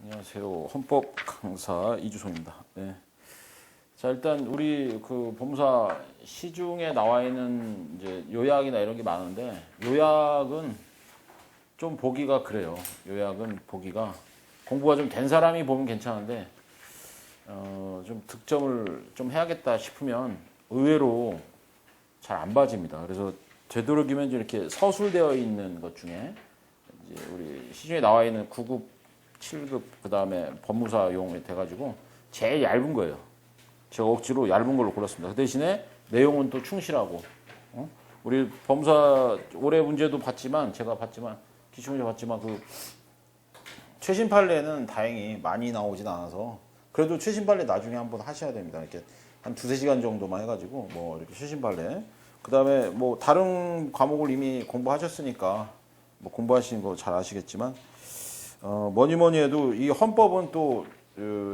안녕하세요. 헌법 강사 이주성입니다. 네. 자, 일단 우리 그 법무사 시중에 나와 있는 이제 요약이나 이런 게 많은데 요약은 좀 보기가 그래요. 요약은 보기가 공부가 좀 된 사람이 보면 괜찮은데 좀 득점을 좀 해야겠다 싶으면 의외로 잘 안 봐집니다. 그래서 되도록이면 이렇게 서술되어 있는 것 중에 이제 우리 시중에 나와 있는 9급 7급 그 다음에 법무사용이 돼가지고 제일 얇은 거예요. 제가 억지로 얇은 걸로 골랐습니다. 그 대신에 내용은 또 충실하고 우리 법무사 올해 문제도 봤지만 제가 봤지만 기출문제 봤지만 그 최신 판례는 다행히 많이 나오진 않아서 그래도 최신 판례 나중에 한번 하셔야 됩니다. 이렇게 한 2-3시간 정도만 해가지고 뭐 이렇게 최신 판례 그 다음에 뭐 다른 과목을 이미 공부하셨으니까 뭐 공부하시는 거 잘 아시겠지만 뭐니 해도 이 헌법은 또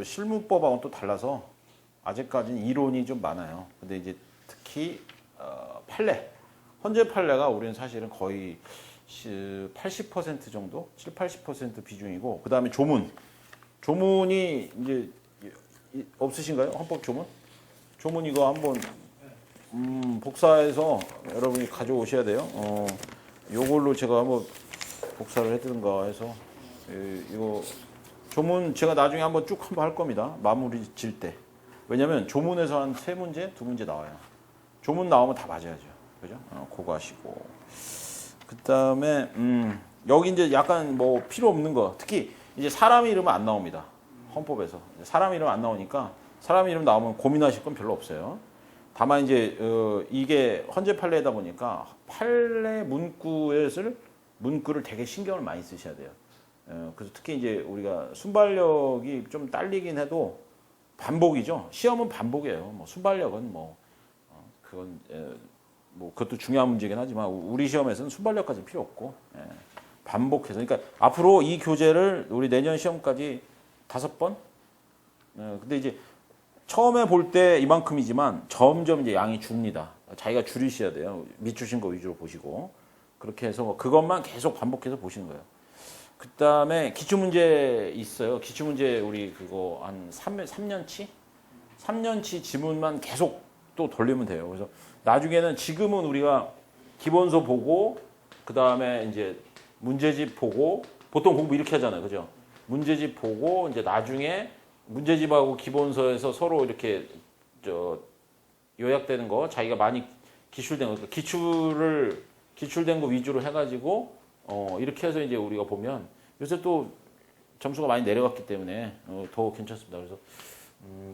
실무법하고는 또 달라서 아직까지는 이론이 좀 많아요. 근데 이제 특히 판례, 헌재 판례가 우리는 사실은 거의 80% 정도, 7-80% 비중이고 그 다음에 조문이 이제 없으신가요? 헌법 조문? 조문 이거 한번 복사해서 여러분이 가져오셔야 돼요. 요걸로 제가 한번 복사를 해드는가 해서 이거 조문 제가 나중에 한번 쭉 한번 할 겁니다. 마무리 질 때. 왜냐면 조문에서 한 3문제, 2문제 나와요. 조문 나오면 다 맞아야죠. 그죠? 그거 하시고. 그 다음에, 여기 이제 약간 뭐 필요 없는 거. 특히 이제 사람 이름은 안 나옵니다. 헌법에서. 사람 이름 안 나오니까 사람 이름 나오면 고민하실 건 별로 없어요. 다만 이제, 이게 헌재 판례다 보니까 판례 문구를 되게 신경을 많이 쓰셔야 돼요. 그래서 특히 이제 우리가 순발력이 좀 딸리긴 해도 반복이죠. 시험은 반복이에요. 뭐 순발력은 그건 뭐 그것도 중요한 문제긴 하지만 우리 시험에서는 순발력까지는 필요 없고 반복해서 그러니까 앞으로 이 교재를 우리 내년 시험까지 5번. 근데 이제 처음에 볼 때 이만큼이지만 점점 이제 양이 줍니다. 자기가 줄이셔야 돼요. 밑주신 거 위주로 보시고 그렇게 해서 그것만 계속 반복해서 보시는 거예요. 그 다음에 기출문제 있어요. 기출문제 우리 그거 한 3년치? 3년치 지문만 계속 또 돌리면 돼요. 그래서 나중에는 지금은 우리가 기본서 보고, 그 다음에 이제 문제집 보고, 보통 공부 이렇게 하잖아요. 그죠? 문제집 보고, 이제 나중에 문제집하고 기본서에서 서로 이렇게 요약되는 거, 자기가 많이 기출된 거, 기출된 거 위주로 해가지고, 이렇게 해서 이제 우리가 보면 요새 또 점수가 많이 내려갔기 때문에 더 괜찮습니다. 그래서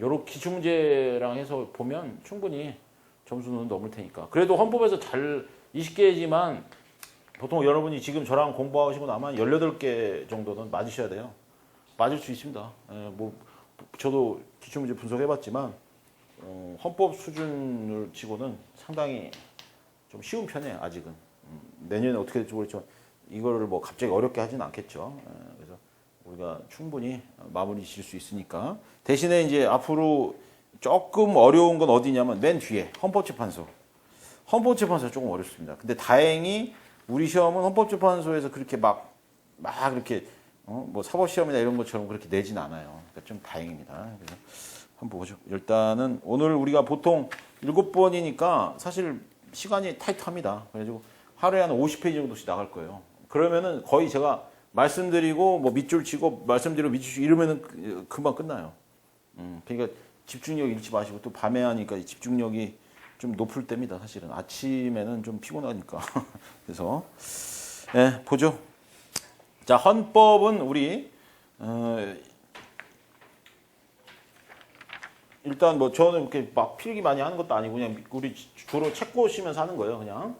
요렇게 기출문제랑 해서 보면 충분히 점수는 넘을 테니까. 그래도 헌법에서 잘 20개지만 보통 여러분이 지금 저랑 공부하시고 나면 18개 정도는 맞으셔야 돼요. 맞을 수 있습니다. 뭐 저도 기출문제 분석해봤지만 헌법 수준을 치고는 상당히 좀 쉬운 편이에요. 아직은. 내년에 어떻게 될지 모르겠지만 이거를 뭐 갑자기 어렵게 하지는 않겠죠. 그래서 우리가 충분히 마무리 질 수 있으니까. 대신에 이제 앞으로 조금 어려운 건 어디냐면 맨 뒤에 헌법재판소. 헌법재판소가 조금 어렵습니다. 근데 다행히 우리 시험은 헌법재판소에서 그렇게 막 그렇게 뭐 사법시험이나 이런 것처럼 그렇게 내진 않아요. 그러니까 좀 다행입니다. 그래서 한번 보죠. 일단은 오늘 우리가 보통 7번이니까 사실 시간이 타이트합니다. 그래가지고 하루에 한 50페이지 정도씩 나갈 거예요. 그러면은 거의 제가 말씀드리고 뭐 밑줄 치고 말씀드리고 밑줄 치고 이러면은 금방 끝나요. 그러니까 집중력 잃지 마시고 또 밤에 하니까 집중력이 좀 높을 때입니다. 사실은 아침에는 좀 피곤하니까. 그래서 보죠. 자, 헌법은 우리 일단 뭐 저는 이렇게 막 필기 많이 하는 것도 아니고 그냥 우리 주로 책 보시면서 하는 거예요. 그냥.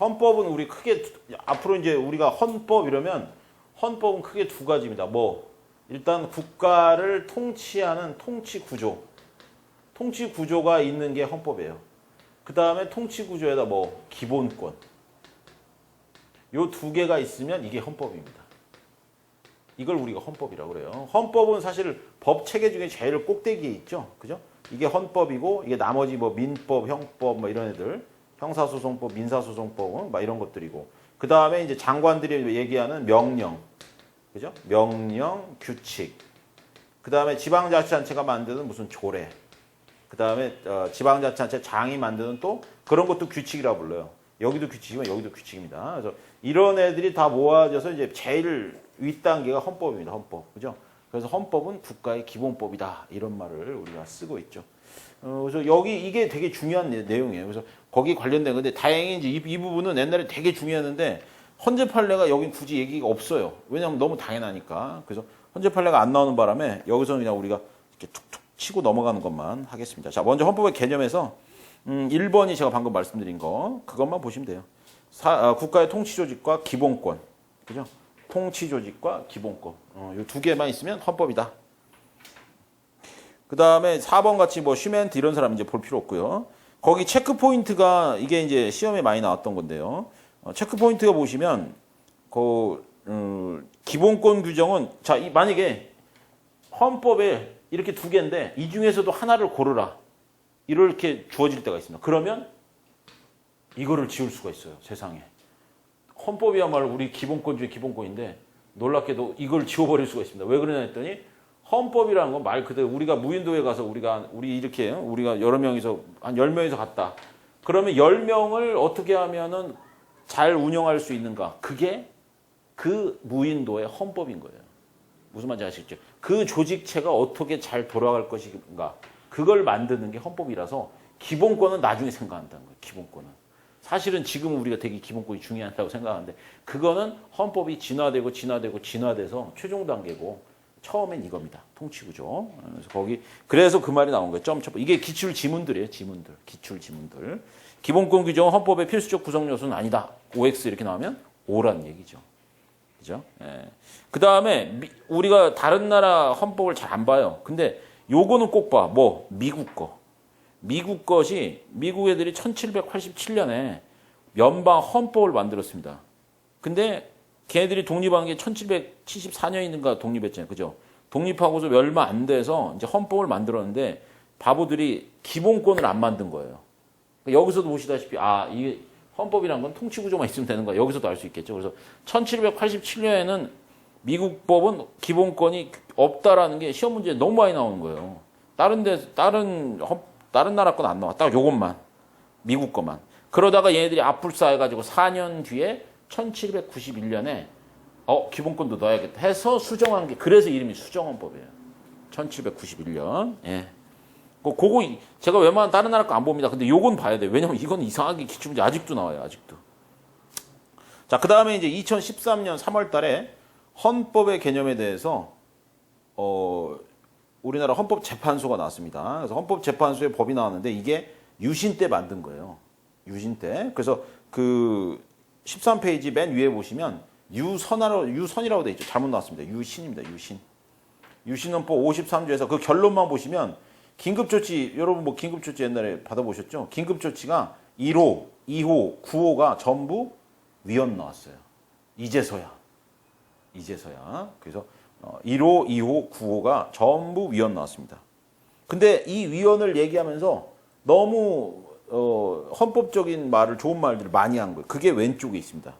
헌법은 우리 크게 앞으로 이제 우리가 헌법 이러면 헌법은 크게 2가지입니다. 뭐 일단 국가를 통치하는 통치 구조가 있는 게 헌법이에요. 그 다음에 통치 구조에다 뭐 기본권. 요 2개가 있으면 이게 헌법입니다. 이걸 우리가 헌법이라고 그래요. 헌법은 사실 법 체계 중에 제일 꼭대기에 있죠. 그죠? 이게 헌법이고 이게 나머지 뭐 민법, 형법 뭐 이런 애들 형사소송법, 민사소송법 막 이런 것들이고 그 다음에 이제 장관들이 얘기하는 명령 그죠? 명령, 규칙. 그 다음에 지방자치단체가 만드는 무슨 조례. 그 다음에 지방자치단체 장이 만드는 또 그런 것도 규칙이라고 불러요. 여기도 규칙이면 여기도 규칙입니다. 그래서 이런 애들이 다 모아져서 이제 제일 윗단계가 헌법입니다. 헌법. 그죠? 그래서 헌법은 국가의 기본법이다. 이런 말을 우리가 쓰고 있죠. 그래서 여기 이게 되게 중요한 내용이에요. 그래서 거기 관련된 건데 다행히 이제 이 부분은 옛날에 되게 중요했는데 헌재 판례가 여기 굳이 얘기가 없어요. 왜냐하면 너무 당연하니까. 그래서 헌재 판례가 안 나오는 바람에 여기서는 그냥 우리가 이렇게 툭툭 치고 넘어가는 것만 하겠습니다. 자, 먼저 헌법의 개념에서 1번이 제가 방금 말씀드린 거 그것만 보시면 돼요. 국가의 통치 조직과 기본권. 그죠? 통치 조직과 기본권. 이 두 개만 있으면 헌법이다. 그 다음에 4번 같이 뭐 슈멘트 이런 사람 이제 볼 필요 없고요. 거기 체크 포인트가 이게 이제 시험에 많이 나왔던 건데요. 체크 포인트가 보시면 기본권 규정은 자, 만약에 헌법에 이렇게 두 개인데 이 중에서도 하나를 고르라. 이렇게 주어질 때가 있습니다. 그러면 이거를 지울 수가 있어요. 세상에. 헌법이야말로 우리 기본권 중에 기본권인데 놀랍게도 이걸 지워버릴 수가 있습니다. 왜 그러냐 했더니 헌법이라는 건 말 그대로 우리가 무인도에 가서 우리가 여러 명이서 한 10명이서 갔다. 그러면 10명을 어떻게 하면은 잘 운영할 수 있는가? 그게 그 무인도의 헌법인 거예요. 무슨 말인지 아시겠죠? 그 조직체가 어떻게 잘 돌아갈 것인가? 그걸 만드는 게 헌법이라서 기본권은 나중에 생각한다는 거예요. 기본권은. 사실은 지금 우리가 되게 기본권이 중요하다고 생각하는데 그거는 헌법이 진화돼서 최종 단계고 처음엔 이겁니다. 통치구조. 그래서 그 말이 나온 거예요. 점첩. 이게 기출 지문들이에요. 기출 지문들. 기본권 규정은 헌법의 필수적 구성 요소는 아니다. OX 이렇게 나오면 O라는 얘기죠. 그죠? 예. 그 다음에 우리가 다른 나라 헌법을 잘 안 봐요. 근데 요거는 꼭 봐. 뭐? 미국 거. 미국 것이 미국 애들이 1787년에 연방 헌법을 만들었습니다. 근데 걔네들이 독립한 게 1774년인가 독립했잖아요. 그죠? 독립하고서 얼마 안 돼서 이제 헌법을 만들었는데 바보들이 기본권을 안 만든 거예요. 여기서도 보시다시피 이게 헌법이란 건 통치 구조만 있으면 되는 거야. 여기서도 알 수 있겠죠. 그래서 1787년에는 미국 법은 기본권이 없다라는 게 시험 문제에 너무 많이 나오는 거예요. 다른 나라 건 안 나와. 딱 요것만. 미국 것만. 그러다가 얘네들이 앞불싸 해가지고 4년 뒤에 1791년에 기본권도 넣어야겠다 해서 수정한 게 그래서 이름이 수정헌법이에요. 1791년. 예. 그거 제가 웬만한 다른 나라 거 안 봅니다. 근데 요건 봐야 돼요. 왜냐면 이건 이상하게 기출문제 아직도 나와요. 아직도. 자, 그 다음에 이제 2013년 3월 달에 헌법의 개념에 대해서 우리나라 헌법재판소가 나왔습니다. 그래서 헌법재판소에 법이 나왔는데 이게 유신 때 만든 거예요. 유신 때. 그래서 그 13페이지 맨 위에 보시면 유선이라고 돼 있죠. 잘못 나왔습니다. 유신입니다. 유신. 유신헌법 53조에서 그 결론만 보시면 긴급조치, 여러분 뭐 긴급조치 옛날에 받아보셨죠? 긴급조치가 1호, 2호, 9호가 전부 위헌 나왔어요. 이제서야. 그래서 1호, 2호, 9호가 전부 위헌 나왔습니다. 근데 이 위헌을 얘기하면서 너무 헌법적인 말을 좋은 말들을 많이 한 거예요. 그게 왼쪽에 있습니다.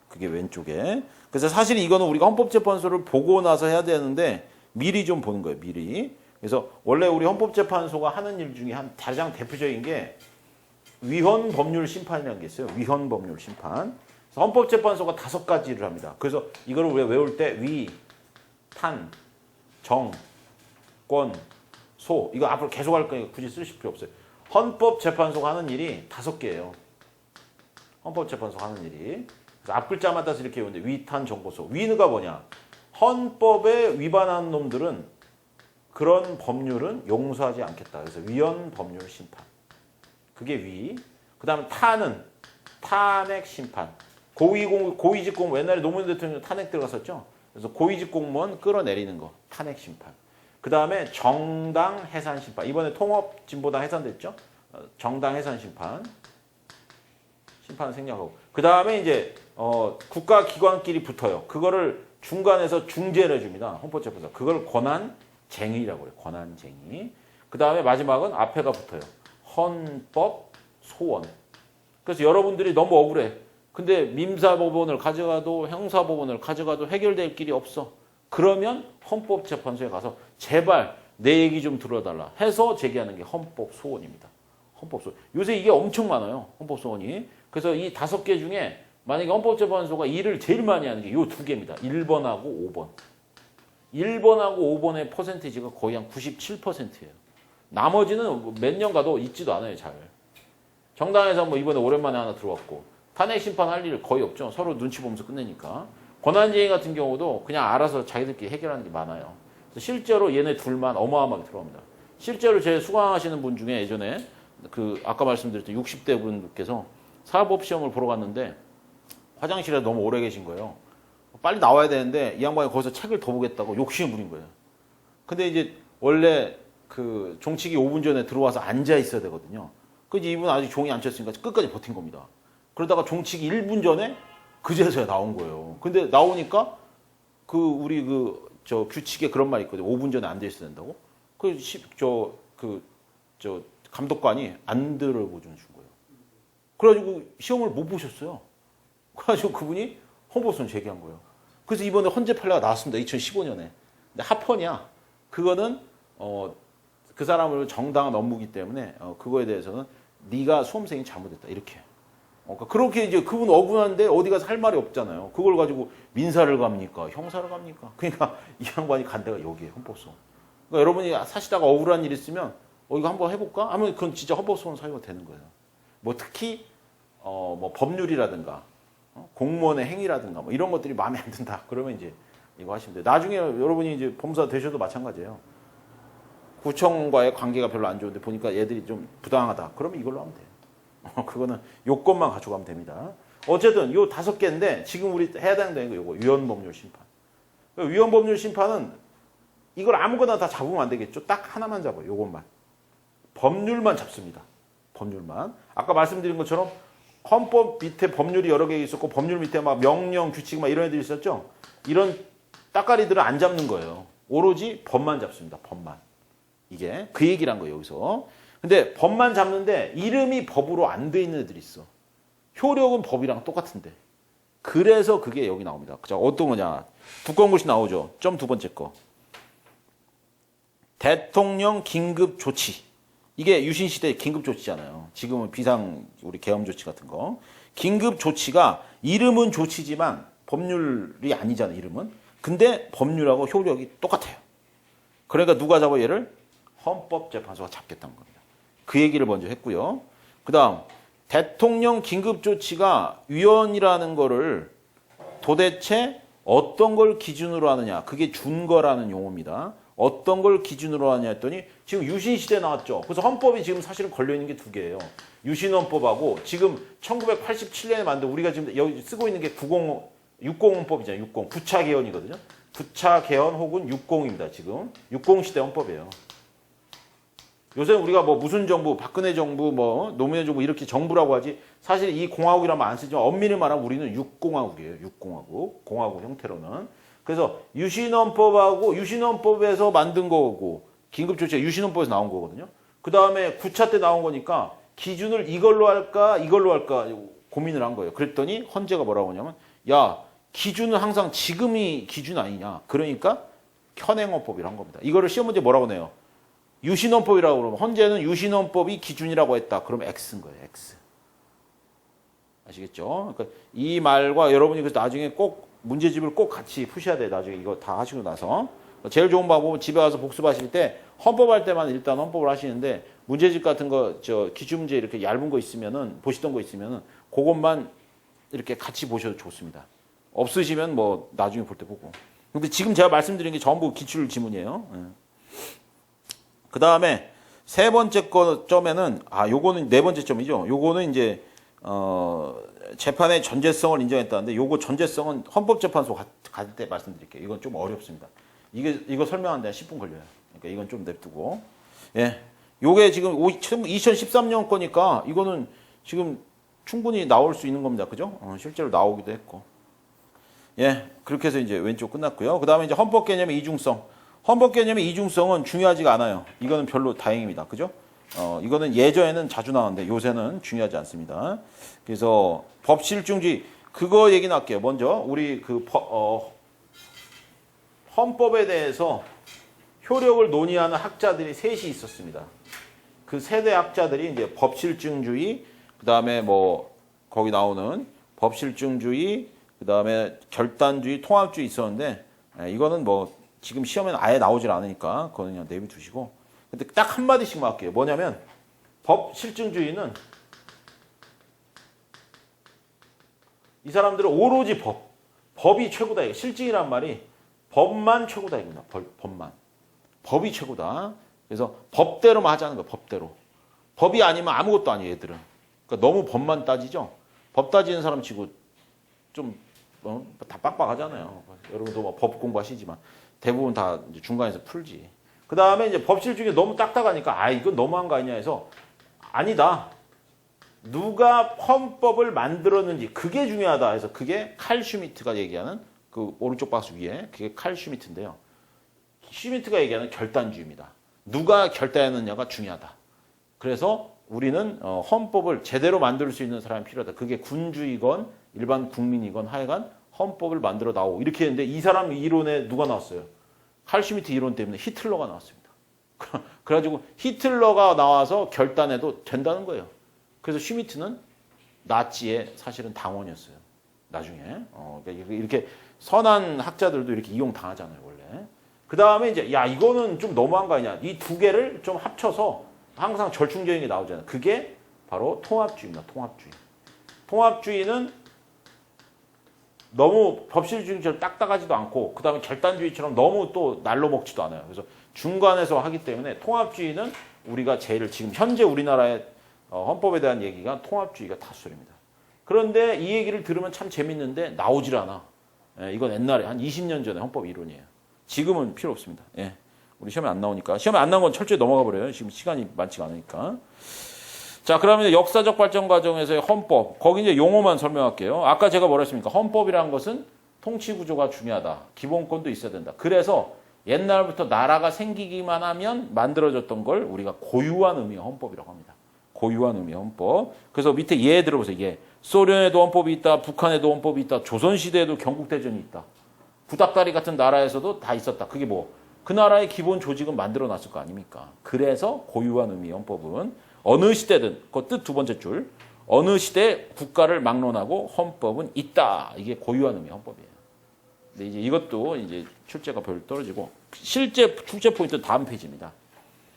그게 왼쪽에. 그래서 사실 이거는 우리가 헌법재판소를 보고 나서 해야 되는데 미리 좀 보는 거예요. 미리. 그래서 원래 우리 헌법재판소가 하는 일 중에 가장 대표적인 게 위헌 법률 심판이라는 게 있어요. 위헌 법률 심판. 그래서 헌법재판소가 5가지를 합니다. 그래서 이걸 우리가 외울 때 위, 탄, 정, 권, 소. 이거 앞으로 계속 할 거니까 굳이 쓰실 필요 없어요. 헌법재판소가 하는 일이 5개예요. 헌법재판소가 하는 일이. 그래서 앞글자마다 이렇게 외우는데 위, 탄, 정, 권, 소. 위가 뭐냐? 헌법에 위반한 놈들은 그런 법률은 용서하지 않겠다. 그래서 위헌 법률 심판. 그게 위. 그 다음에 탄은 탄핵 심판. 고위직 공무원. 옛날에 노무현 대통령 탄핵 들어갔었죠. 그래서 고위직 공무원 끌어내리는 거. 탄핵 심판. 그 다음에 정당 해산 심판. 이번에 통합진보당 해산됐죠. 정당 해산 심판. 심판 생략하고. 그 다음에 이제 국가기관끼리 붙어요. 그거를 중간에서 중재를 해줍니다. 헌법재판소. 그걸 권한쟁의라고 해요. 권한쟁의. 그 다음에 마지막은 앞에가 붙어요. 헌법 소원. 그래서 여러분들이 너무 억울해. 근데 민사법원을 가져가도 형사법원을 가져가도 해결될 길이 없어. 그러면 헌법재판소에 가서 제발 내 얘기 좀 들어달라 해서 제기하는 게 헌법소원입니다. 헌법소원. 요새 이게 엄청 많아요. 헌법소원이. 그래서 이 5개 중에 만약에 헌법재판소가 일을 제일 많이 하는 게 요 2개입니다. 1번하고 5번. 1번하고 5번의 퍼센티지가 거의 한 97%예요. 나머지는 몇 년 가도 있지도 않아요, 잘. 정당에서 뭐 이번에 오랜만에 하나 들어왔고, 탄핵 심판할 일 거의 없죠. 서로 눈치 보면서 끝내니까. 권한쟁의 같은 경우도 그냥 알아서 자기들끼리 해결하는 게 많아요. 실제로 얘네 둘만 어마어마하게 들어갑니다. 실제로 제 수강하시는 분 중에 예전에 그 아까 말씀드렸던 60대 분께서 사법시험을 보러 갔는데 화장실에 너무 오래 계신 거예요. 빨리 나와야 되는데 이 양반이 거기서 책을 더 보겠다고 욕심을 부린 거예요. 근데 이제 원래 그 종칙이 5분 전에 들어와서 앉아 있어야 되거든요. 그래서 이분 아직 종이 안 쳤으니까 끝까지 버틴 겁니다. 그러다가 종칙이 1분 전에 그제서야 나온 거예요. 근데 나오니까 그 우리 저 규칙에 그런 말이 있거든요. 5분 전에 앉아 있어야 된다고. 저 감독관이 안 들어보준 준 거예요. 그래가지고 시험을 못 보셨어요. 그래가지고 그분이 헌법소원 제기한 거예요. 그래서 이번에 헌재 판례가 나왔습니다. 2015년에. 근데 합헌이야. 그거는 그 사람을 정당한 업무기 때문에 그거에 대해서는 네가 수험생이 잘못했다. 이렇게. 그렇게 이제 그분 억울한데 어디 가서 할 말이 없잖아요. 그걸 가지고 민사를 갑니까? 형사를 갑니까? 그러니까 이 양반이 간 데가 여기에 헌법소원. 그러니까 여러분이 사시다가 억울한 일 있으면 이거 한번 해볼까? 하면 그건 진짜 헌법소원 사유가 되는 거예요. 뭐 특히 뭐 법률이라든가 공무원의 행위라든가 뭐 이런 것들이 마음에 안 든다. 그러면 이제 이거 하시면 돼요. 나중에 여러분이 이제 법무사 되셔도 마찬가지예요. 구청과의 관계가 별로 안 좋은데 보니까 얘들이 좀 부당하다. 그러면 이걸로 하면 돼요. 그거는 요건만 가져가면 됩니다. 어쨌든 요 5개인데 지금 우리 해야 되는 거 요거 위헌법률 심판. 위헌법률 심판은 이걸 아무거나 다 잡으면 안 되겠죠. 딱 하나만 잡아요. 요것만. 법률만 잡습니다. 법률만. 아까 말씀드린 것처럼 헌법 밑에 법률이 여러 개 있었고 법률 밑에 막 명령, 규칙 막 이런 애들이 있었죠. 이런 따까리들은 안 잡는 거예요. 오로지 법만 잡습니다. 법만. 이게 그 얘기란 거예요. 여기서. 근데 법만 잡는데 이름이 법으로 안 돼 있는 애들이 있어. 효력은 법이랑 똑같은데. 그래서 그게 여기 나옵니다. 자, 어떤 거냐. 두꺼운 글씨 나오죠. 점 2번째 거. 대통령 긴급 조치. 이게 유신시대 긴급 조치잖아요. 지금은 비상 우리 계엄 조치 같은 거. 긴급 조치가 이름은 조치지만 법률이 아니잖아요. 이름은. 근데 법률하고 효력이 똑같아요. 그러니까 누가 잡아 얘를? 헌법재판소가 잡겠다는 겁니다. 그 얘기를 먼저 했고요. 그 다음 대통령 긴급조치가 위헌이라는 거를 도대체 어떤 걸 기준으로 하느냐. 그게 준거라는 용어입니다. 어떤 걸 기준으로 하냐 했더니 지금 유신시대 나왔죠. 그래서 헌법이 지금 사실은 걸려있는 게 2개예요. 유신헌법하고 지금 1987년에 만든 우리가 지금 여기 쓰고 있는 게 60헌법이잖아요. 60. 9차 개헌이거든요. 9차 개헌 혹은 60입니다. 지금. 60시대 헌법이에요. 요새 우리가 뭐 무슨 정부, 박근혜 정부, 뭐 노무현 정부 이렇게 정부라고 하지 사실 이 공화국이라면 안 쓰지만 엄밀히 말하면 우리는 육공화국이에요. 육공화국. 공화국 형태로는. 그래서 유신헌법하고 유신헌법에서 만든 거고 긴급조치가 유신헌법에서 나온 거거든요. 그 다음에 9차 때 나온 거니까 기준을 이걸로 할까 이걸로 할까 고민을 한 거예요. 그랬더니 헌재가 뭐라고 하냐면 야 기준은 항상 지금이 기준 아니냐. 그러니까 현행헌법이라고 한 겁니다. 이거를 시험 문제 뭐라고 내요? 유신헌법이라고 그러면 헌재는 유신헌법이 기준이라고 했다. 그럼 X인 거예요. X. 아시겠죠? 그러니까 이 말과 여러분이 그래서 나중에 꼭 문제집을 꼭 같이 푸셔야 돼요. 나중에 이거 다 하시고 나서. 제일 좋은 방법은 집에 가서 복습하실 때 헌법할 때만 일단 헌법을 하시는데 문제집 같은 거 기출문제 이렇게 얇은 거 있으면은 보시던 거 있으면은 그것만 이렇게 같이 보셔도 좋습니다. 없으시면 뭐 나중에 볼 때 보고. 근데 지금 제가 말씀드린 게 전부 기출 지문이에요. 그 다음에 3번째 거 점에는 요거는 4번째 점이죠. 요거는 이제 재판의 전제성을 인정했다는데 요거 전제성은 헌법재판소 갈 때 말씀드릴게요. 이건 좀 어렵습니다. 이거 설명하는데 한 10분 걸려요. 그러니까 이건 좀 냅두고. 예. 요게 지금 2013년 거니까 이거는 지금 충분히 나올 수 있는 겁니다. 그죠? 실제로 나오기도 했고. 예. 그렇게 해서 이제 왼쪽 끝났고요. 그 다음에 이제 헌법 개념의 이중성. 헌법 개념의 이중성은 중요하지가 않아요. 이거는 별로 다행입니다. 그죠? 이거는 예전에는 자주 나왔는데 요새는 중요하지 않습니다. 그래서 법실중주의 그거 얘기는 할게요. 먼저 우리 그 헌법에 대해서 효력을 논의하는 학자들이 셋이 있었습니다. 그 세대 학자들이 이제 법실증주의, 그 다음에 뭐 거기 나오는 법실증주의, 그 다음에 결단주의, 통합주의 있었는데 이거는 뭐 지금 시험에는 아예 나오질 않으니까 그거는 그냥 내비두시고. 근데 딱 한마디씩만 할게요. 뭐냐면 법실증주의는 이 사람들은 오로지 법이 최고다. 실증이란 말이 법만 최고다 이겁니다. 법만. 법이 최고다. 그래서 법대로만 하자는 거예요. 법대로. 법이 아니면 아무것도 아니에요. 얘들은. 그러니까 너무 법만 따지죠. 법 따지는 사람 치고 좀 다 빡빡하잖아요. 여러분도 뭐 법 공부하시지만 대부분 다 이제 중간에서 풀지. 그 다음에 이제 법실 중에 너무 딱딱하니까 이건 너무한 거 아니냐 해서 아니다. 누가 헌법을 만들었는지 그게 중요하다 해서 그게 칼 슈미트가 얘기하는 그 오른쪽 박스 위에 그게 칼 슈미트인데요. 슈미트가 얘기하는 결단주의입니다. 누가 결단했느냐가 중요하다. 그래서 우리는 헌법을 제대로 만들 수 있는 사람이 필요하다. 그게 군주이건 일반 국민이건 하여간 헌법을 만들어 나오고 이렇게 했는데 이 사람 이론에 누가 나왔어요? 칼 슈미트 이론 때문에 히틀러가 나왔습니다. 그래가지고 히틀러가 나와서 결단해도 된다는 거예요. 그래서 슈미트는 나치의 사실은 당원이었어요. 나중에. 그러니까 이렇게 선한 학자들도 이렇게 이용당하잖아요, 원래. 그 다음에 이제, 이거는 좀 너무한 거 아니냐. 이 두 개를 좀 합쳐서 항상 절충적인 게 나오잖아요. 그게 바로 통합주의입니다, 통합주의. 통합주의는 너무 법실주의처럼 딱딱하지도 않고, 그 다음에 결단주의처럼 너무 또 날로 먹지도 않아요. 그래서 중간에서 하기 때문에 통합주의는 우리가 제일 지금 현재 우리나라의 헌법에 대한 얘기가 통합주의가 다수입니다. 그런데 이 얘기를 들으면 참 재밌는데 나오질 않아. 이건 옛날에 한 20년 전에 헌법 이론이에요. 지금은 필요 없습니다. 우리 시험에 안 나오니까. 시험에 안 나온 건 철저히 넘어가 버려요. 지금 시간이 많지가 않으니까. 자, 그러면 역사적 발전 과정에서의 헌법. 거기 이제 용어만 설명할게요. 아까 제가 뭐라 했습니까? 헌법이라는 것은 통치 구조가 중요하다. 기본권도 있어야 된다. 그래서 옛날부터 나라가 생기기만 하면 만들어졌던 걸 우리가 고유한 의미의 헌법이라고 합니다. 고유한 의미의 헌법. 그래서 밑에 예 들어보세요. 예. 소련에도 헌법이 있다. 북한에도 헌법이 있다. 조선시대에도 경국대전이 있다. 구닥다리 같은 나라에서도 다 있었다. 그게 뭐? 그 나라의 기본 조직은 만들어놨을 거 아닙니까? 그래서 고유한 의미의 헌법은 어느 시대든, 그 뜻 두 번째 줄, 어느 시대 국가를 막론하고 헌법은 있다. 이게 고유한 의미의 헌법이에요. 근데 이제 이것도 이제 출제가 별로 떨어지고, 실제 출제 포인트 다음 페이지입니다.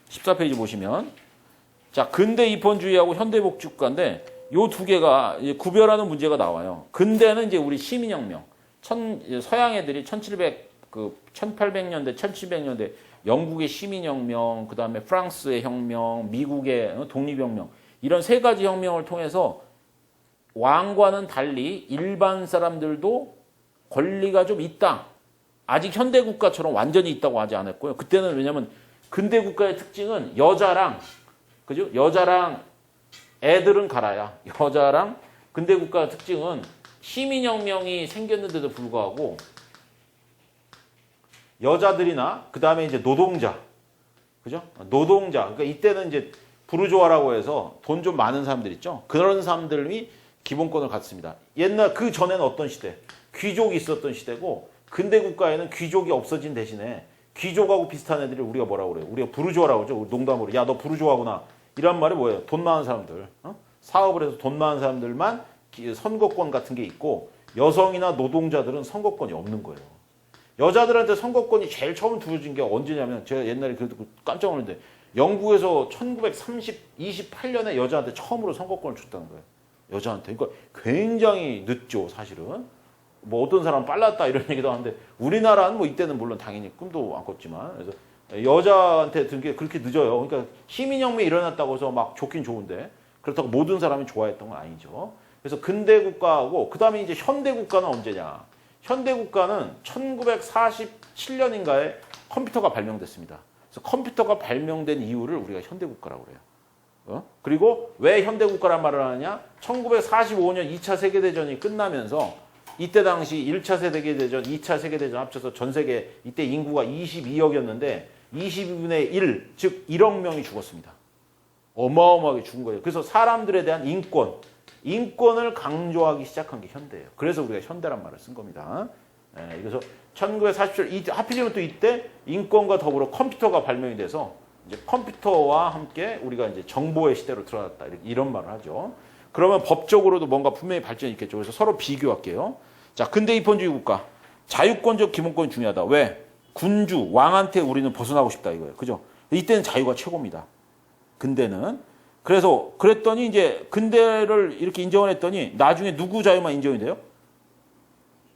14페이지 보시면, 자, 근대 입헌주의하고 현대복지국가인데, 요 두 개가 구별하는 문제가 나와요. 근대는 이제 우리 시민혁명, 서양 애들이 1800년대, 1700년대 영국의 시민혁명, 그 다음에 프랑스의 혁명, 미국의 독립혁명 이런 세 가지 혁명을 통해서 왕과는 달리 일반 사람들도 권리가 좀 있다. 아직 현대국가처럼 완전히 있다고 하지 않았고요. 그때는 왜냐하면 근대국가의 특징은 여자랑 그죠? 여자랑 애들은 갈아야. 여자랑 근대국가의 특징은 시민혁명이 생겼는데도 불구하고 여자들이나 그 다음에 이제 노동자, 그죠? 노동자. 그러니까 이때는 이제 부르주아라고 해서 돈 좀 많은 사람들 있죠. 그런 사람들이 기본권을 갖습니다. 옛날 그 전에는 어떤 시대? 귀족이 있었던 시대고 근대 국가에는 귀족이 없어진 대신에 귀족하고 비슷한 애들이 우리가 뭐라고 그래요? 우리가 부르주아라고 그러죠. 농담으로. 야, 너 부르주아구나. 이란 말이 뭐예요? 돈 많은 사람들. 사업을 해서 돈 많은 사람들만 선거권 같은 게 있고 여성이나 노동자들은 선거권이 없는 거예요. 여자들한테 선거권이 제일 처음 주어진 게 언제냐면 제가 옛날에 그래도 깜짝 놀랐는데 영국에서 1928년에 여자한테 처음으로 선거권을 줬다는 거예요. 여자한테. 그러니까 굉장히 늦죠, 사실은. 뭐 어떤 사람은 빨랐다 이런 얘기도 하는데 우리나라는 뭐 이때는 물론 당연히 꿈도 안 꿨지만 그래서 여자한테 든 게 그렇게 늦어요. 그러니까 시민혁명이 일어났다고 해서 막 좋긴 좋은데 그렇다고 모든 사람이 좋아했던 건 아니죠. 그래서 근대 국가하고 그다음에 이제 현대 국가는 언제냐? 현대 국가는 1947년인가에 컴퓨터가 발명됐습니다. 그래서 컴퓨터가 발명된 이유를 우리가 현대 국가라고 그래요. 그리고 왜 현대 국가란 말을 하느냐? 1945년 2차 세계대전이 끝나면서 이때 당시 1차 세계대전, 2차 세계대전 합쳐서 전 세계 이때 인구가 22억이었는데 22분의 1, 즉 1억 명이 죽었습니다. 어마어마하게 준 거예요. 그래서 사람들에 대한 인권을 강조하기 시작한 게 현대예요. 그래서 우리가 현대란 말을 쓴 겁니다. 예, 그래서 1947년 하필이면 또 이때 인권과 더불어 컴퓨터가 발명이 돼서 이제 컴퓨터와 함께 우리가 이제 정보의 시대로 들어갔다 이런 말을 하죠. 그러면 법적으로도 뭔가 분명히 발전이 있겠죠. 그래서 서로 비교할게요. 자, 근대 입헌주의 국가 자유권적 기본권이 중요하다. 왜? 군주 왕한테 우리는 벗어나고 싶다 이거예요. 그죠? 이때는 자유가 최고입니다. 근대는. 그래서 그랬더니 이제 근대를 이렇게 인정을 했더니 나중에 누구 자유만 인정이 돼요?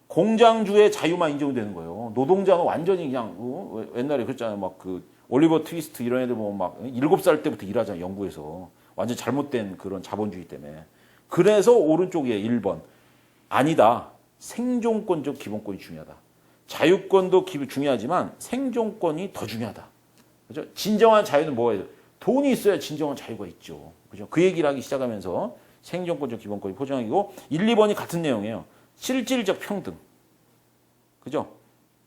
공장주의 자유만 인정이 되는 거예요. 노동자는 완전히 그냥 옛날에 그랬잖아요. 막 그 올리버 트위스트 이런 애들 보면 막 7살 때부터 일하잖아요. 영국에서. 완전 잘못된 그런 자본주의 때문에. 그래서 오른쪽에 1번. 아니다. 생존권적 기본권이 중요하다. 자유권도 중요하지만 생존권이 더 중요하다. 그죠? 진정한 자유는 뭐예요? 돈이 있어야 진정한 자유가 있죠. 그죠? 그 얘기를 하기 시작하면서 생존권적 기본권이 포장이고 1, 2번이 같은 내용이에요. 실질적 평등. 그죠?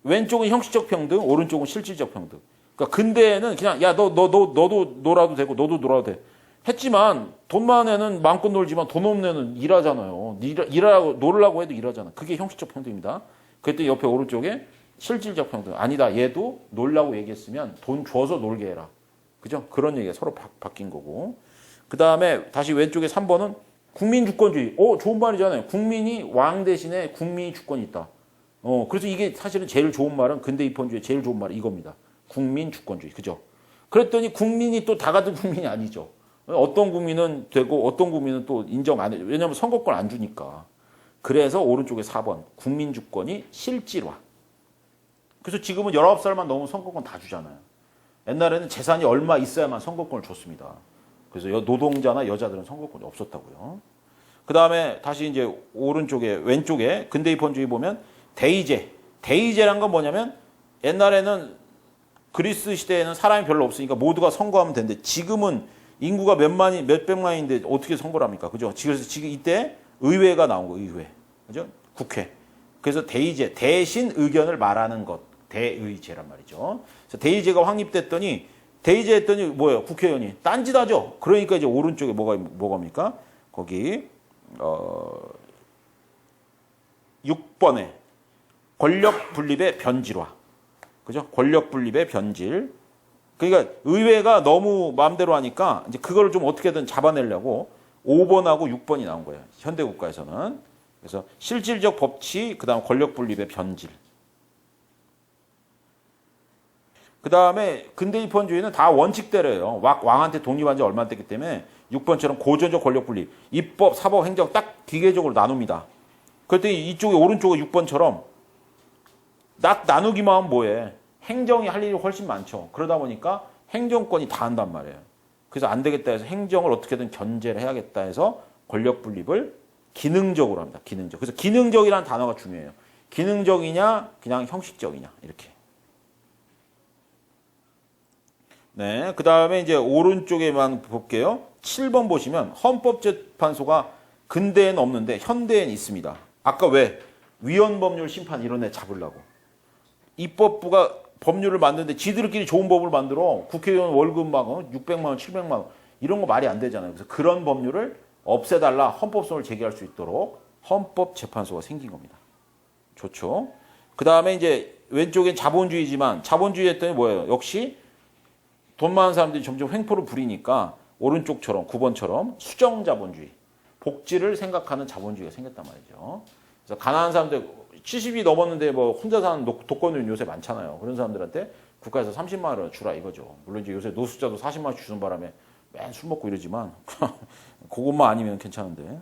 왼쪽은 형식적 평등, 오른쪽은 실질적 평등. 그러니까 근대에는 그냥 야, 너도 놀아도 되고 너도 놀아도 돼. 했지만 돈 많은 애는 마음껏 놀지만 돈 없는 애는 일하잖아요. 일하고 놀으려고 해도 일하잖아. 그게 형식적 평등입니다. 그랬더니 옆에 오른쪽에 실질적 평등. 아니다. 얘도 놀라고 얘기했으면 돈 줘서 놀게 해라. 그죠? 그런 얘기가 서로 바뀐 거고. 그 다음에 다시 왼쪽에 3번은 국민주권주의. 좋은 말이잖아요. 국민이 왕 대신에 국민이 주권이 있다. 그래서 이게 사실은 제일 좋은 말은 근대 입헌주의 제일 좋은 말은 이겁니다. 국민주권주의. 그죠? 그랬더니 국민이 또 다 같은 국민이 아니죠. 어떤 국민은 되고 어떤 국민은 또 인정 안 해요. 왜냐하면 선거권 안 주니까. 그래서 오른쪽에 4번 국민주권이 실질화. 그래서 지금은 19살만 넘으면 선거권 다 주잖아요. 옛날에는 재산이 얼마 있어야만 선거권을 줬습니다. 그래서 노동자나 여자들은 선거권이 없었다고요. 그 다음에 다시 이제 왼쪽에 근대 입헌주의 보면 대의제. 대의제란 건 뭐냐면 옛날에는 그리스 시대에는 사람이 별로 없으니까 모두가 선거하면 되는데 지금은 인구가 몇백만인데 어떻게 선거를 합니까? 그죠? 그래서 지금 이때 의회가 나온 거예요, 의회. 그죠? 국회. 그래서 대의제, 대신 의견을 말하는 것. 대의제란 말이죠. 그래서 대의제가 확립됐더니, 대의제 했더니 뭐예요? 국회의원이 딴짓하죠? 그러니까 이제 오른쪽에 뭐가입니까? 거기, 6번에 권력 분립의 변질화. 그죠? 권력 분립의 변질. 그러니까 의회가 너무 마음대로 하니까 이제 그걸 좀 어떻게든 잡아내려고 5번하고 6번이 나온 거예요. 현대 국가에서는. 그래서 실질적 법치, 그다음 권력 분립의 변질. 그다음에 근대 입헌주의는 다 원칙대로예요. 왕한테 독립한 지 얼마 안 됐기 때문에 6번처럼 고전적 권력 분립, 입법, 사법, 행정 딱 기계적으로 나눕니다. 그랬더니 이쪽에 오른쪽에 6번처럼 딱 나누기만 하면 뭐해? 행정이 할 일이 훨씬 많죠. 그러다 보니까 행정권이 다 한단 말이에요. 그래서 안 되겠다 해서 행정을 어떻게든 견제를 해야겠다 해서 권력 분립을 기능적으로 합니다. 기능적. 그래서 기능적이라는 단어가 중요해요. 기능적이냐, 그냥 형식적이냐, 이렇게. 네. 그 다음에 이제 오른쪽에만 볼게요. 7번 보시면 헌법재판소가 근대에는 없는데 현대에는 있습니다. 아까 왜? 위헌법률 심판 이런 애 잡으려고. 입법부가 법률을 만드는데 지들끼리 좋은 법을 만들어. 국회의원 월급 막 600만 원, 700만 원 이런 거 말이 안 되잖아요. 그래서 그런 법률을 없애달라 헌법소원을 제기할 수 있도록 헌법재판소가 생긴 겁니다. 좋죠. 그 다음에 이제 왼쪽엔 자본주의지만 자본주의 했더니 뭐예요? 역시 돈 많은 사람들이 점점 횡포를 부리니까 오른쪽처럼 9번처럼 수정자본주의. 복지를 생각하는 자본주의가 생겼단 말이죠. 그래서 가난한 사람들 70이 넘었는데 뭐 혼자 사는 독거노인 요새 많잖아요. 그런 사람들한테 국가에서 30만 원 주라 이거죠. 물론 이제 요새 노숙자도 40만 원씩 주는 바람에 맨 술 먹고 이러지만 그것만 아니면 괜찮은데.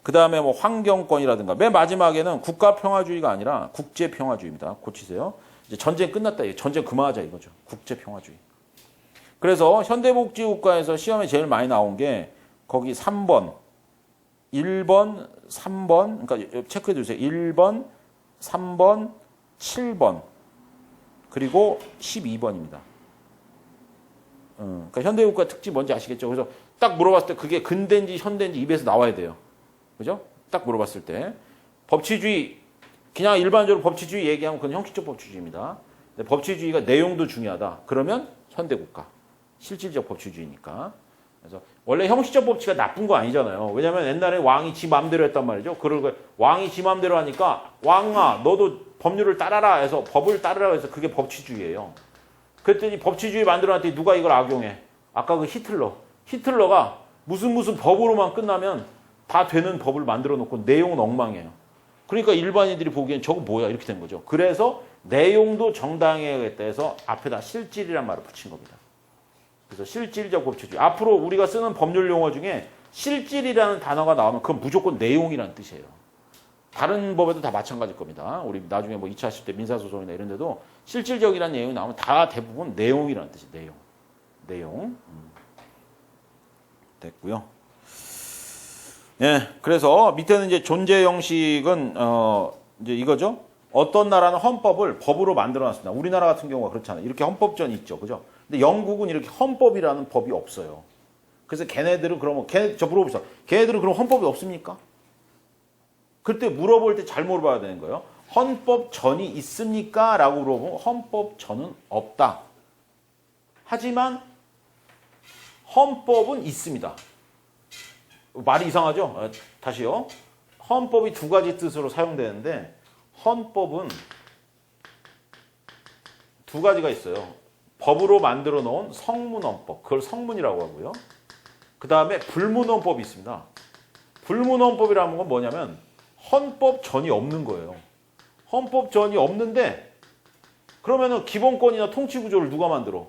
그 다음에 뭐 환경권이라든가 맨 마지막에는 국가평화주의가 아니라 국제평화주의입니다. 고치세요. 이제 전쟁 끝났다. 전쟁 그만하자 이거죠. 국제평화주의. 그래서 현대복지국가에서 시험에 제일 많이 나온 게 거기 3번, 1번, 3번, 그러니까 체크해 주세요. 1번, 3번, 7번, 그리고 12번입니다. 그러니까 현대국가 특징 뭔지 아시겠죠? 그래서 딱 물어봤을 때 그게 근대인지 현대인지 입에서 나와야 돼요. 그죠? 딱 물어봤을 때. 법치주의, 그냥 일반적으로 법치주의 얘기하면 그건 형식적 법치주의입니다. 근데 법치주의가 내용도 중요하다. 그러면 현대국가. 실질적 법치주의니까. 그래서 원래 형식적 법치가 나쁜 거 아니잖아요. 왜냐하면 옛날에 왕이 지 마음대로 했단 말이죠. 그걸 왕이 지 마음대로 하니까 왕아 너도 법률을 따라라 해서 법을 따르라 해서 그게 법치주의예요. 그랬더니 법치주의 만들어놨더니 누가 이걸 악용해? 아까 그 히틀러가 무슨 법으로만 끝나면 다 되는 법을 만들어 놓고 내용은 엉망이에요. 그러니까 일반인들이 보기엔 저거 뭐야 이렇게 된 거죠. 그래서 내용도 정당해야겠다 해서 앞에다 실질이란 말을 붙인 겁니다. 그래서 실질적 법치주의. 앞으로 우리가 쓰는 법률 용어 중에 실질이라는 단어가 나오면 그건 무조건 내용이라는 뜻이에요. 다른 법에도 다 마찬가지일 겁니다. 우리 나중에 뭐 2차 하실 때 민사소송이나 이런 데도 실질적이라는 내용이 나오면 다 대부분 내용이라는 뜻이에요. 내용. 됐고요. 예, 그래서 밑에는 이제 존재 형식은 이제 이거죠. 어떤 나라는 헌법을 법으로 만들어놨습니다. 우리나라 같은 경우가 그렇잖아요. 이렇게 헌법전이 있죠, 그죠? 근데 영국은 이렇게 헌법이라는 법이 없어요. 그래서 걔네들은 그러면 저 물어보세요. 걔네들은 그럼 헌법이 없습니까? 그때 물어볼 때 잘 물어봐야 되는 거예요. 헌법전이 있습니까? 라고 물어보면 헌법전은 없다. 하지만 헌법은 있습니다. 말이 이상하죠? 다시요. 헌법이 두 가지 뜻으로 사용되는데 헌법은 두 가지가 있어요. 법으로 만들어 놓은 성문헌법, 그걸 성문이라고 하고요. 그 다음에 불문헌법이 있습니다. 불문헌법이라는 건 뭐냐면 헌법전이 없는 거예요. 헌법전이 없는데 그러면은 기본권이나 통치구조를 누가 만들어?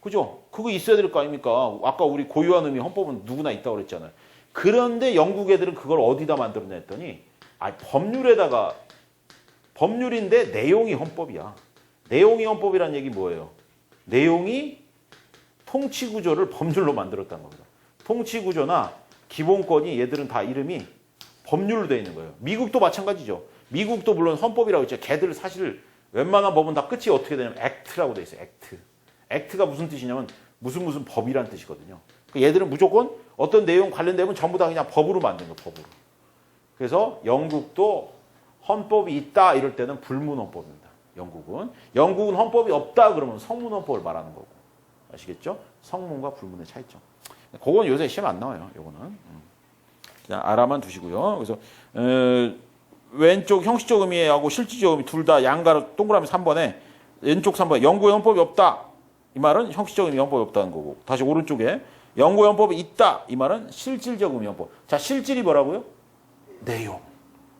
그죠? 그거 있어야 될 거 아닙니까? 아까 우리 고유한 의미 헌법은 누구나 있다고 그랬잖아요. 그런데 영국 애들은 그걸 어디다 만들었냐 했더니 법률에다가 법률인데 내용이 헌법이야. 내용이 헌법이란 얘기 뭐예요? 내용이 통치구조를 법률로 만들었다는 겁니다. 통치구조나 기본권이 얘들은 다 이름이 법률로 되어 있는 거예요. 미국도 마찬가지죠. 미국도 물론 헌법이라고 있죠. 걔들 사실 웬만한 법은 다 끝이 어떻게 되냐면 액트라고 되어 있어요. 액트. 액트가 무슨 뜻이냐면 무슨 법이란 뜻이거든요. 얘들은 무조건 어떤 내용 관련되면 전부 다 그냥 법으로 만든 거예요. 법으로. 그래서 영국도 헌법이 있다 이럴 때는 불문헌법입니다. 영국은 헌법이 없다 그러면 성문헌법을 말하는 거고. 아시겠죠? 성문과 불문의 차이점. 그건 요새 시험 안 나와요. 요거는. 그냥 알아만 두시고요. 그래서 왼쪽 형식적 의미하고 실질적 의미 둘 다 양가로 동그라미 3번에 왼쪽 3번에 영국의 헌법이 없다. 이 말은 형식적 의미 헌법이 없다는 거고. 다시 오른쪽에 영국의 헌법이 있다. 이 말은 실질적 의미 헌법. 자, 실질이 뭐라고요? 내용.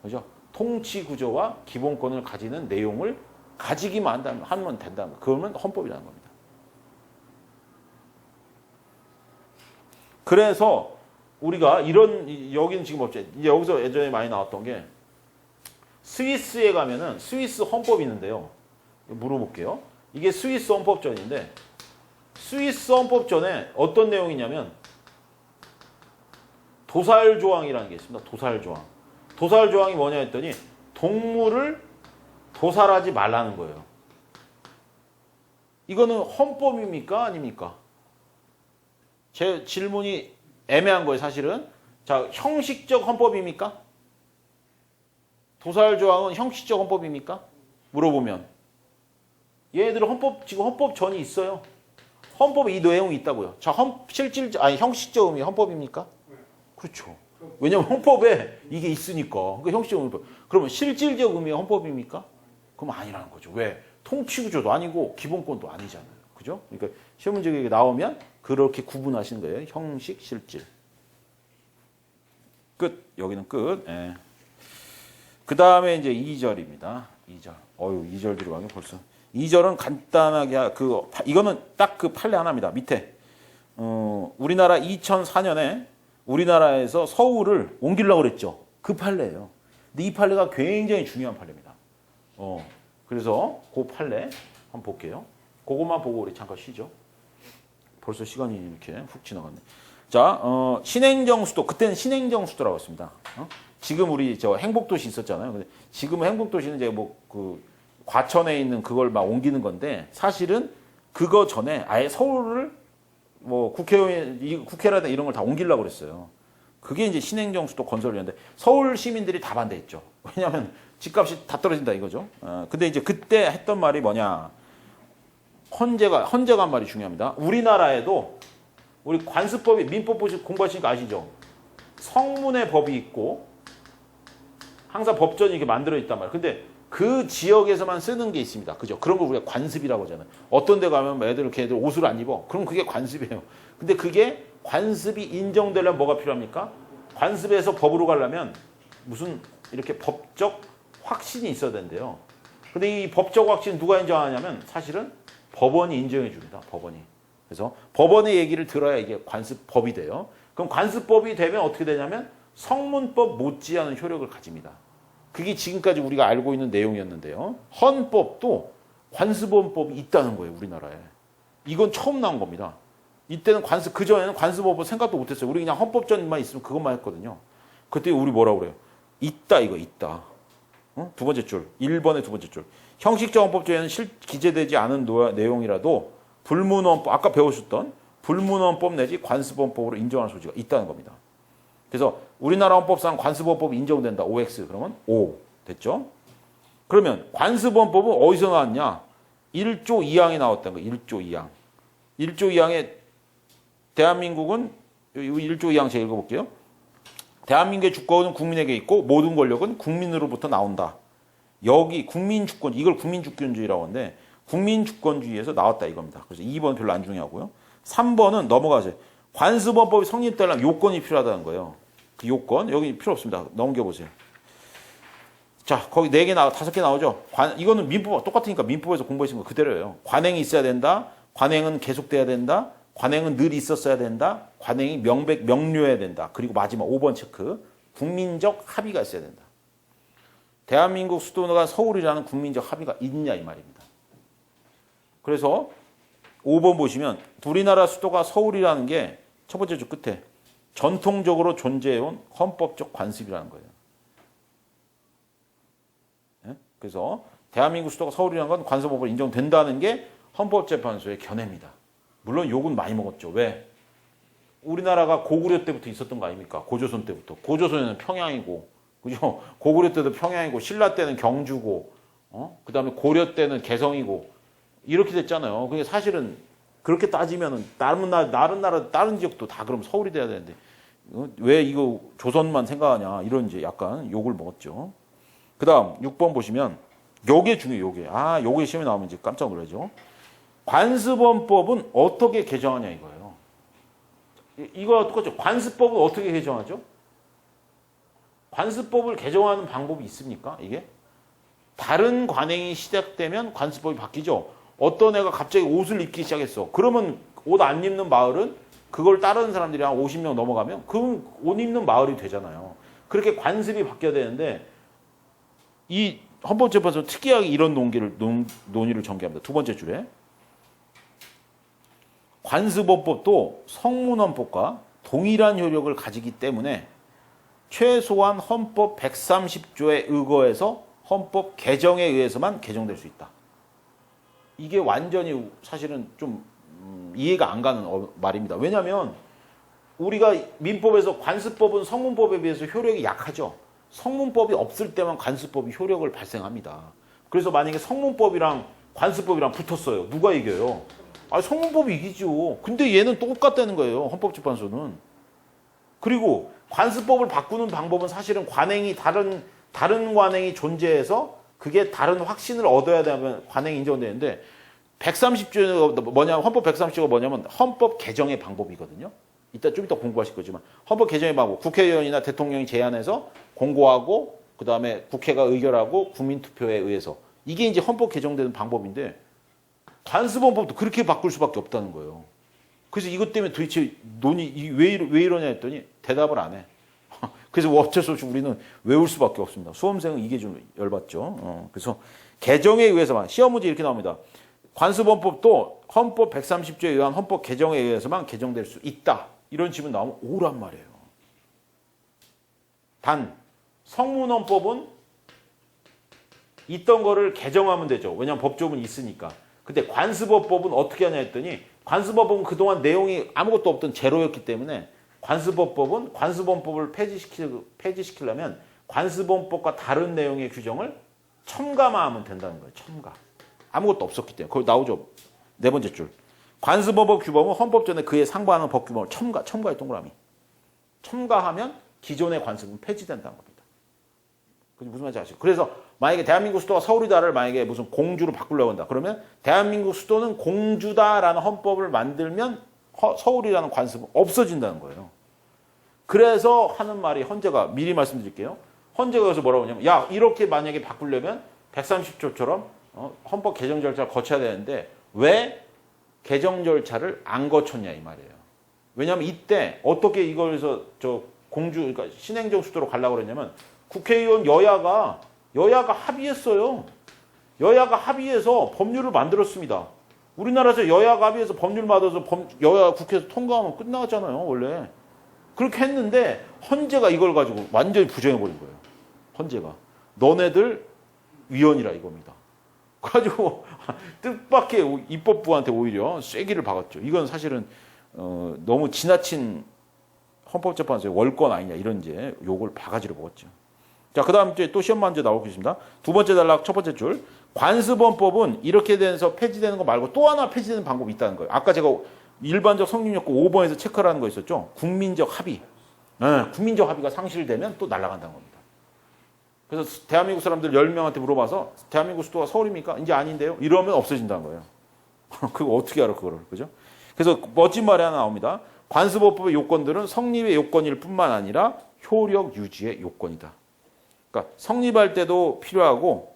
그죠? 통치 구조와 기본권을 가지는 내용을 가지기만 하면 된다는 거. 그러면 헌법이라는 겁니다. 그래서 우리가 이런 여기는 지금 없죠. 여기서 예전에 많이 나왔던 게 스위스에 가면은 스위스 헌법이 있는데요. 물어볼게요. 이게 스위스 헌법전인데 스위스 헌법전에 어떤 내용이냐면 도살조항이라는 게 있습니다. 도살조항. 도살조항이 뭐냐 했더니 동물을 도살하지 말라는 거예요. 이거는 헌법입니까? 아닙니까? 제 질문이 애매한 거예요, 사실은. 자, 형식적 헌법입니까? 도살조항은 형식적 헌법입니까? 물어보면. 얘들은 지금 헌법전이 있어요. 헌법에 이 내용이 있다고요. 자, 형식적 의미 헌법입니까? 그렇죠. 왜냐면 헌법에 이게 있으니까. 그러니까 형식적 의미 헌법. 그러면 실질적 의미의 헌법입니까? 그럼 아니라는 거죠. 왜? 통치구조도 아니고 기본권도 아니잖아요. 그죠? 그러니까 시험 문제가 나오면 그렇게 구분하시는 거예요. 형식, 실질. 끝. 여기는 끝. 예. 그 다음에 이제 2절입니다. 2절. 2절 들어가면 벌써. 2절은 간단하게 이거는 딱 그 판례 하나입니다. 밑에 우리나라 2004년에 우리나라에서 서울을 옮기려고 그랬죠. 그 판례예요. 근데 이 판례가 굉장히 중요한 판례입니다. 그래서 그 판례 한번 볼게요. 그것만 보고 우리 잠깐 쉬죠. 벌써 시간이 이렇게 훅 지나갔네. 자, 신행정수도 그때는 신행정수도라고 했습니다. 지금 우리 저 행복도시 있었잖아요. 근데 지금 행복도시는 이제 과천에 있는 그걸 막 옮기는 건데 사실은 그거 전에 아예 서울을 국회라든 이런 걸 다 옮기려고 그랬어요. 그게 이제 신행정수도 건설이었는데 서울 시민들이 다 반대했죠. 왜냐하면 집값이 다 떨어진다 이거죠. 근데 이제 그때 했던 말이 뭐냐? 헌재가 한 말이 중요합니다. 우리나라에도 우리 관습법이 민법 공부하시니까 아시죠? 성문의 법이 있고 항상 법전이 이렇게 만들어 있단 말이에요. 근데 그 지역에서만 쓰는 게 있습니다. 그죠? 그런 걸 우리가 관습이라고 하잖아요. 어떤 데 가면 걔네들 옷을 안 입어. 그럼 그게 관습이에요. 근데 그게 관습이 인정되려면 뭐가 필요합니까? 관습에서 법으로 가려면 무슨 이렇게 법적 확신이 있어야 된대요. 근데 이 법적 확신 누가 인정하냐면 사실은 법원이 인정해 줍니다. 법원이. 그래서 법원의 얘기를 들어야 이게 관습법이 돼요. 그럼 관습법이 되면 어떻게 되냐면 성문법 못지않은 효력을 가집니다. 그게 지금까지 우리가 알고 있는 내용이었는데요. 헌법도 관습원법이 있다는 거예요. 우리나라에. 이건 처음 나온 겁니다. 이때는 그전에는 관습원법 생각도 못했어요. 우리 그냥 헌법전만 있으면 그것만 했거든요. 그때 우리 뭐라고 그래요? 있다 이거 있다. 두 번째 줄. 1번의 두 번째 줄. 형식적 헌법조에는 기재되지 않은 내용이라도 불문헌법, 아까 배우셨던 불문헌법 내지 관습원법으로 인정할 소지가 있다는 겁니다. 그래서 우리나라 헌법상 관습원법이 인정된다. OX 그러면 O 됐죠? 그러면 관습원법은 어디서 나왔냐? 1조 2항에 나왔다는 거예요. 1조 2항. 1조 2항에 대한민국은 1조 2항 제가 읽어볼게요. 대한민국의 주권은 국민에게 있고 모든 권력은 국민으로부터 나온다. 여기 국민주권, 이걸 국민주권주의라고 하는데 국민주권주의에서 나왔다 이겁니다. 그래서 2번 별로 안 중요하고요. 3번은 넘어가세요. 관습원법이 성립되려면 요건이 필요하다는 거예요. 그 요건 여기 필요 없습니다. 넘겨보세요. 자, 거기 4개 5개 나오죠. 이거는 민법 똑같으니까 민법에서 공부하신 거 그대로예요. 관행이 있어야 된다. 관행은 계속돼야 된다. 관행은 늘 있었어야 된다. 관행이 명료해야 된다. 그리고 마지막 5번 체크. 국민적 합의가 있어야 된다. 대한민국 수도가 서울이라는 국민적 합의가 있냐 이 말입니다. 그래서 5번 보시면 우리나라 수도가 서울이라는 게 첫 번째 줄 끝에 전통적으로 존재해온 헌법적 관습이라는 거예요. 네? 그래서 대한민국 수도가 서울이라는 건 관습법으로 인정된다는 게 헌법재판소의 견해입니다. 물론 욕은 많이 먹었죠. 왜? 우리나라가 고구려 때부터 있었던 거 아닙니까? 고조선 때부터. 고조선에는 평양이고, 그죠? 고구려 때도 평양이고, 신라 때는 경주고, 그 다음에 고려 때는 개성이고, 이렇게 됐잖아요. 그게 사실은 그렇게 따지면은 다른 나라, 다른 지역도 다 그럼 서울이 돼야 되는데, 왜 이거 조선만 생각하냐, 이런 이제 약간 욕을 먹었죠. 그 다음, 6번 보시면, 요게 중요해요, 요게. 요게 시험에 나오면 이제 깜짝 놀라죠. 관습원법은 어떻게 개정하냐 이거예요. 이거 똑같죠. 관습법은 어떻게 개정하죠? 관습법을 개정하는 방법이 있습니까? 이게? 다른 관행이 시작되면 관습법이 바뀌죠. 어떤 애가 갑자기 옷을 입기 시작했어. 그러면 옷 안 입는 마을은 그걸 따르는 사람들이 한 50명 넘어가면 그 옷 입는 마을이 되잖아요. 그렇게 관습이 바뀌어야 되는데 이 헌법재판소는 특이하게 이런 논의를 전개합니다. 두 번째 줄에. 관습원법도 성문헌법과 동일한 효력을 가지기 때문에 최소한 헌법 130조에 의거해서 헌법 개정에 의해서만 개정될 수 있다. 이게 완전히 사실은 좀 이해가 안 가는 말입니다. 왜냐하면 우리가 민법에서 관습법은 성문법에 비해서 효력이 약하죠. 성문법이 없을 때만 관습법이 효력을 발생합니다. 그래서 만약에 성문법이랑 관습법이랑 붙었어요. 누가 이겨요? 성문법이 이기죠. 근데 얘는 똑같다는 거예요. 헌법재판소는. 그리고 관습법을 바꾸는 방법은 사실은 관행이 다른 관행이 존재해서 그게 다른 확신을 얻어야 되면 관행이 인정되는데 130조가 뭐냐면 헌법 130조가 뭐냐면 헌법 개정의 방법이거든요. 좀 이따 공부하실 거지만 헌법 개정의 방법 국회의원이나 대통령이 제안해서 공고하고 그다음에 국회가 의결하고 국민투표에 의해서 이게 이제 헌법 개정되는 방법인데 관습원법도 그렇게 바꿀 수밖에 없다는 거예요. 그래서 이것 때문에 도대체 왜 이러냐 했더니 대답을 안 해. 그래서 어쩔 수 없이 우리는 외울 수밖에 없습니다. 수험생은 이게 좀 열받죠. 그래서 개정에 의해서만 시험 문제 이렇게 나옵니다. 관습원법도 헌법 130조에 의한 헌법 개정에 의해서만 개정될 수 있다. 이런 질문 나오면 오란 말이에요. 단 성문헌법은 있던 거를 개정하면 되죠. 왜냐하면 법조문이 있으니까. 근데 관습원법은 어떻게 하냐 했더니 관습원법은 그동안 내용이 아무것도 없던 제로였기 때문에 관습원법을 폐지시키려면 관습원법과 다른 내용의 규정을 첨가만 하면 된다는 거예요. 첨가. 아무것도 없었기 때문에. 거기 나오죠. 네 번째 줄. 관습법 규범은 헌법 전에 그에 상반하는 법 규범을 첨가의 동그라미. 첨가하면 기존의 관습은 폐지된다는 겁니다. 무슨 말인지 아시죠? 그래서 만약에 대한민국 수도가 서울이다를 만약에 무슨 공주로 바꾸려고 한다. 그러면 대한민국 수도는 공주다라는 헌법을 만들면 서울이라는 관습은 없어진다는 거예요. 그래서 하는 말이 헌재가 미리 말씀드릴게요. 헌재가 여기서 뭐라고 하냐면 야 이렇게 만약에 바꾸려면 130조처럼 헌법 개정 절차를 거쳐야 되는데 왜 개정 절차를 안 거쳤냐 이 말이에요. 왜냐하면 이때 어떻게 이걸에서 공주 그러니까 신행정 수도로 가려고 그랬냐면 국회의원 여야가 합의했어요. 여야가 합의해서 법률을 만들었습니다. 우리나라에서 여야가 합의해서 법률 만들어서 여야 국회에서 통과하면 끝나잖아요, 원래. 그렇게 했는데 헌재가 이걸 가지고 완전히 부정해버린 거예요. 헌재가. 너네들 위헌이라 이겁니다. 가지고 뜻밖의 입법부한테 오히려 쐐기를 박았죠. 이건 사실은 너무 지나친 헌법재판소의 월권 아니냐 이런 이제 욕을 바가지로 먹었죠. 자, 그 다음 이제 또 시험 문제 나오고 있습니다. 두 번째 단락 첫 번째 줄. 관습헌법은 이렇게 돼서 폐지되는 거 말고 또 하나 폐지되는 방법이 있다는 거예요. 아까 제가 일반적 성립요건 5번에서 체크라는 거 있었죠. 국민적 합의. 네, 국민적 합의가 상실되면 또 날아간다는 겁니다. 그래서 대한민국 사람들 10명한테 물어봐서 대한민국 수도가 서울입니까? 이제 아닌데요. 이러면 없어진다는 거예요. 그거 어떻게 알아 그거를. 그죠? 그래서 멋진 말이 하나 나옵니다. 관습헌법의 요건들은 성립의 요건일 뿐만 아니라 효력 유지의 요건이다. 그러니까 성립할 때도 필요하고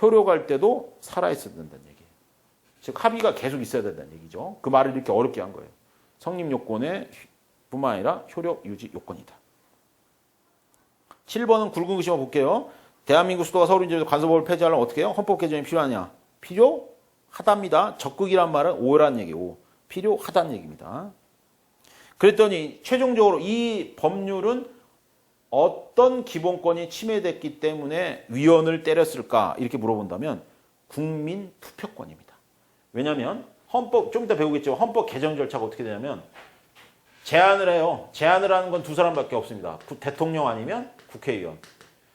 효력할 때도 살아있어야 된다는 얘기예요. 즉 합의가 계속 있어야 된다는 얘기죠. 그 말을 이렇게 어렵게 한 거예요. 성립 요건의 뿐만 아니라 효력 유지 요건이다. 7번은 굵은 글씨만 볼게요. 대한민국 수도가 서울인지 관습법을 폐지하려면 어떻게 해요? 헌법 개정이 필요하냐? 필요하답니다. 적극이란 말은 오란 얘기고 필요하다는 얘기입니다. 그랬더니 최종적으로 이 법률은 어떤 기본권이 침해됐기 때문에 위헌을 때렸을까? 이렇게 물어본다면 국민 투표권입니다. 왜냐하면 헌법, 좀 이따 배우겠지만 헌법 개정 절차가 어떻게 되냐면 제안을 해요. 제안을 하는 건 두 사람밖에 없습니다. 대통령 아니면 국회의원.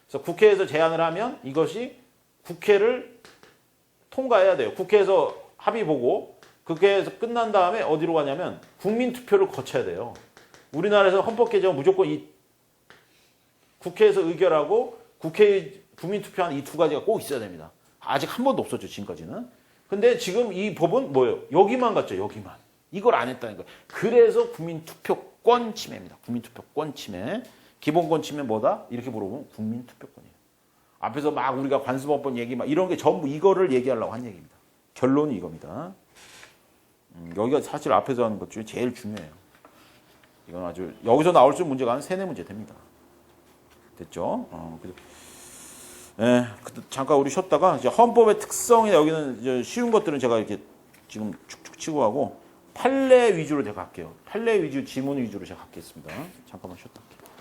그래서 국회에서 제안을 하면 이것이 국회를 통과해야 돼요. 국회에서 합의 보고 국회에서 끝난 다음에 어디로 가냐면 국민 투표를 거쳐야 돼요. 우리나라에서 헌법 개정은 무조건 이 국회에서 의결하고 국민 투표하는 이 두 가지가 꼭 있어야 됩니다. 아직 한 번도 없었죠, 지금까지는. 근데 지금 이 법은 뭐예요? 여기만 갔죠, 여기만. 이걸 안 했다는 거예요. 그래서 국민투표권 침해입니다. 국민투표권 침해. 기본권 침해 뭐다? 이렇게 물어보면 국민투표권이에요. 앞에서 막 우리가 관습헌법 얘기 막 이런 게 전부 이거를 얘기하려고 한 얘기입니다. 결론이 이겁니다. 여기가 사실 앞에서 하는 것 중에 제일 중요해요. 이건 아주 여기서 나올 수 있는 문제가 한 3-4문제 됩니다. 됐죠? 네, 잠깐 우리 쉬었다가 이제 헌법의 특성이나 여기는 이제 쉬운 것들은 제가 이렇게 지금 축축 치고 하고 판례 위주로 제가 갈게요. 판례 위주, 지문 위주로 제가 갖겠습니다. 잠깐만 쉬었다 할게요.